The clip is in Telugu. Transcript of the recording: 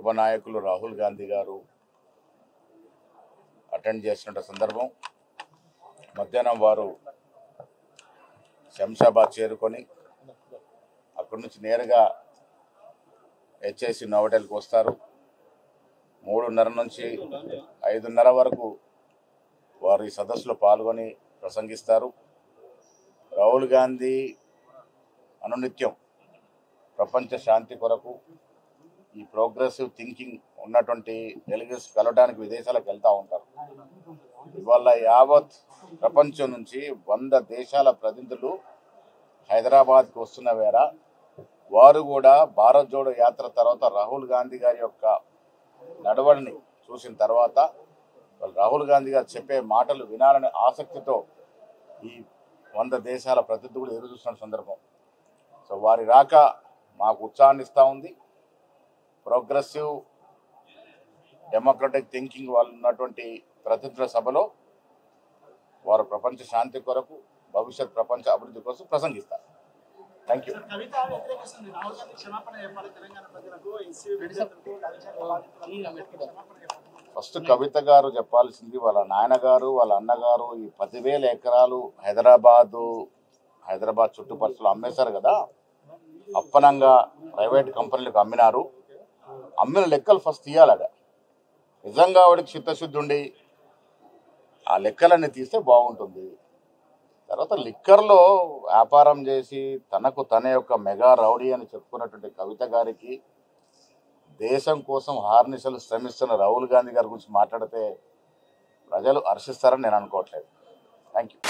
యువ నాయకులు రాహుల్ గాంధీ గారు అటెండ్ చేసిన సందర్భం మధ్యాహ్నం వారు శంషాబాద్ చేరుకొని అక్కడి నుంచి నేరుగా హెచ్ఐసి నోవోటల్కి వస్తారు. 3:30 నుంచి 5:30 వరకు వారు ఈ సదస్సులో పాల్గొని ప్రసంగిస్తారు. రాహుల్ గాంధీ అనునిత్యం ప్రపంచ శాంతి కొరకు ఈ ప్రోగ్రెసివ్ థింకింగ్ ఉన్నటువంటి డెలిగేట్స్ కలవడానికి విదేశాలకు వెళ్తూ ఉంటారు. ఇవాళ యావత్ ప్రపంచం నుంచి 100 దేశాల ప్రతినిధులు హైదరాబాద్కి వస్తున్న వేళ వారు కూడా భారత్ జోడో యాత్ర తర్వాత రాహుల్ గాంధీ గారి యొక్క నడవడిని చూసిన తర్వాత రాహుల్ గాంధీ గారు చెప్పే మాటలు వినాలనే ఆసక్తితో ఈ 100 దేశాల ప్రతినిధులు ఎదురు చూస్తున్న సందర్భం. సో వారి రాక మాకు ఉత్సాహాన్ని ఇస్తూ ఉంది. ప్రోగ్రెసివ్ డెమోక్రటిక్ థింకింగ్ వాళ్ళు ఉన్నటువంటి ప్రతినిధుల సభలో వారు ప్రపంచ శాంతి కొరకు భవిష్యత్ ప్రపంచ అభివృద్ధి కోసం ప్రసంగిస్తారు. Thank you. ఫస్ట్ కవిత గారు చెప్పాల్సింది వాళ్ళ నాయనగారు వాళ్ళ అన్నగారు ఈ 10,000 ఎకరాలు హైదరాబాద్ చుట్టుపక్కల అమ్మేశారు కదా, అప్పనంగా ప్రైవేట్ కంపెనీలకు అమ్మినారు. అమ్మిన లెక్కలు ఫస్ట్ తీయాలట. నిజంగా వాడికి చిత్తశుద్ధి ఉండి ఆ లెక్కలన్నీ తీస్తే బాగుంటుంది. తర్వాత లిక్కర్లో వ్యాపారం చేసి తన యొక్క మెగా రౌడీ అని చెప్పుకున్నటువంటి కవిత గారికి దేశం కోసం హార్నిశలు శ్రమిస్తున్న రాహుల్ గాంధీ గారి గురించి మాట్లాడితే ప్రజలు హర్షిస్తారని నేను అనుకోవట్లేదు. Thank you.